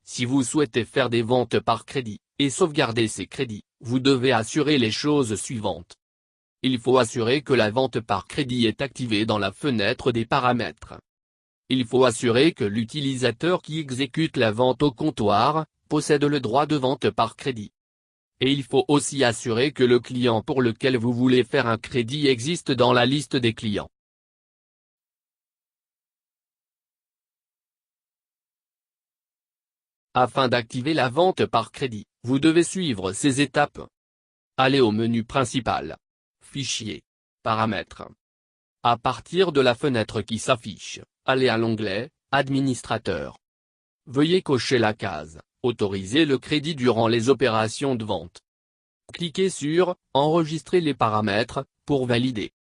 si vous souhaitez faire des ventes par crédit, et sauvegarder ces crédits, vous devez assurer les choses suivantes. Il faut assurer que la vente par crédit est activée dans la fenêtre des paramètres. Il faut assurer que l'utilisateur qui exécute la vente au comptoir, possède le droit de vente par crédit. Et il faut aussi assurer que le client pour lequel vous voulez faire un crédit existe dans la liste des clients. Afin d'activer la vente par crédit, vous devez suivre ces étapes. Allez au menu principal. Fichier. Paramètres. À partir de la fenêtre qui s'affiche, allez à l'onglet « Administrateur ». Veuillez cocher la case « Autoriser le crédit durant les opérations de vente ». Cliquez sur « Enregistrer les paramètres » pour valider.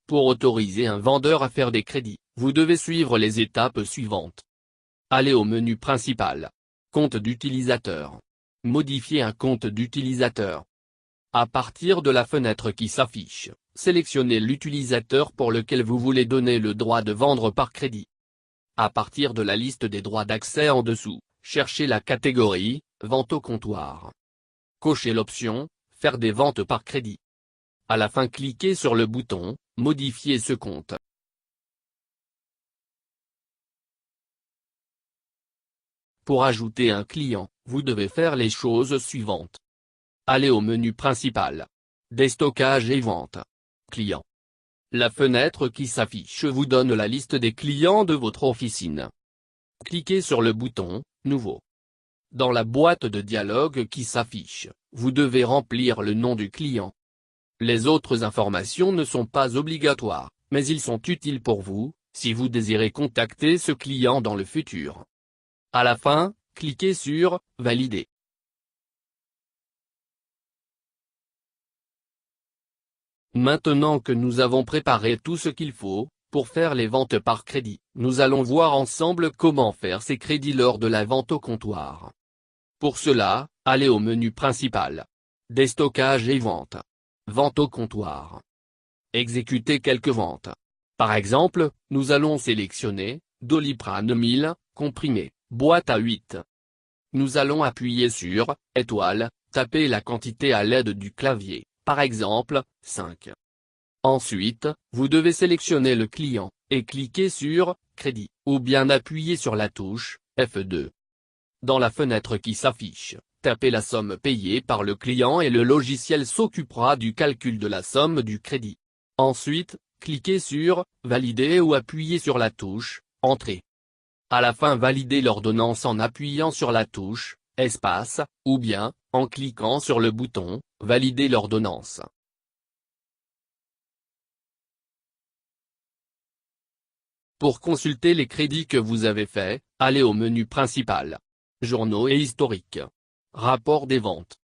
Pour autoriser un vendeur à faire des crédits, vous devez suivre les étapes suivantes. Allez au menu principal. Compte d'utilisateur. Modifier un compte d'utilisateur. À partir de la fenêtre qui s'affiche, sélectionnez l'utilisateur pour lequel vous voulez donner le droit de vendre par crédit. À partir de la liste des droits d'accès en dessous, cherchez la catégorie « Vente au comptoir ». Cochez l'option « Faire des ventes par crédit ». À la fin, cliquez sur le bouton « Modifier ce compte ». Pour ajouter un client, vous devez faire les choses suivantes. Allez au menu principal. Déstockage et vente. Client. La fenêtre qui s'affiche vous donne la liste des clients de votre officine. Cliquez sur le bouton « Nouveau ». Dans la boîte de dialogue qui s'affiche, vous devez remplir le nom du client. Les autres informations ne sont pas obligatoires, mais ils sont utiles pour vous, si vous désirez contacter ce client dans le futur. À la fin, cliquez sur « Valider ». Maintenant que nous avons préparé tout ce qu'il faut, pour faire les ventes par crédit, nous allons voir ensemble comment faire ces crédits lors de la vente au comptoir. Pour cela, allez au menu principal. Déstockage et vente. Vente au comptoir. Exécuter quelques ventes. Par exemple, nous allons sélectionner Doliprane 1000, comprimé, boîte à 8. Nous allons appuyer sur étoile, taper la quantité à l'aide du clavier, par exemple, 5. Ensuite, vous devez sélectionner le client, et cliquer sur Crédit, ou bien appuyer sur la touche F2. Dans la fenêtre qui s'affiche, tapez la somme payée par le client et le logiciel s'occupera du calcul de la somme du crédit. Ensuite, cliquez sur Valider ou appuyez sur la touche Entrée. À la fin, validez l'ordonnance en appuyant sur la touche Espace, ou bien en cliquant sur le bouton Valider l'ordonnance. Pour consulter les crédits que vous avez faits, allez au menu principal. Journaux et historiques. Rapport des ventes.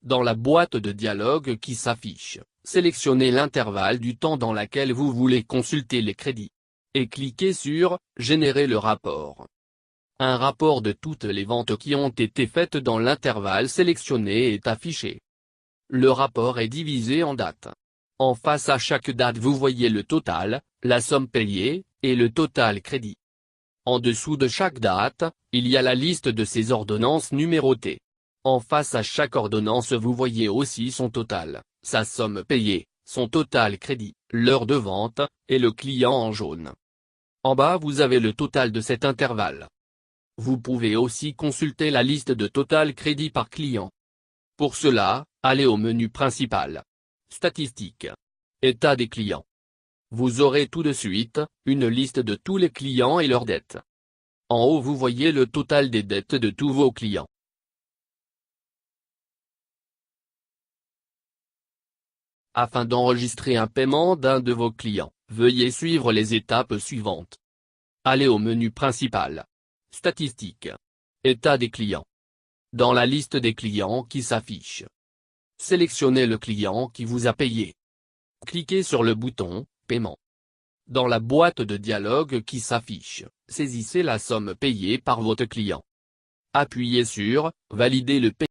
Dans la boîte de dialogue qui s'affiche, sélectionnez l'intervalle du temps dans lequel vous voulez consulter les crédits. Et cliquez sur « Générer le rapport ». Un rapport de toutes les ventes qui ont été faites dans l'intervalle sélectionné est affiché. Le rapport est divisé en dates. En face à chaque date vous voyez le total, la somme payée, et le total crédit. En dessous de chaque date, il y a la liste de ces ordonnances numérotées. En face à chaque ordonnance vous voyez aussi son total, sa somme payée, son total crédit, l'heure de vente, et le client en jaune. En bas vous avez le total de cet intervalle. Vous pouvez aussi consulter la liste de total crédit par client. Pour cela, allez au menu principal. Statistiques. État des clients. Vous aurez tout de suite une liste de tous les clients et leurs dettes. En haut vous voyez le total des dettes de tous vos clients. Afin d'enregistrer un paiement d'un de vos clients, veuillez suivre les étapes suivantes. Allez au menu principal. Statistiques. État des clients. Dans la liste des clients qui s'affiche, sélectionnez le client qui vous a payé. Cliquez sur le bouton « Paiement ». Dans la boîte de dialogue qui s'affiche, saisissez la somme payée par votre client. Appuyez sur « Valider le paiement ».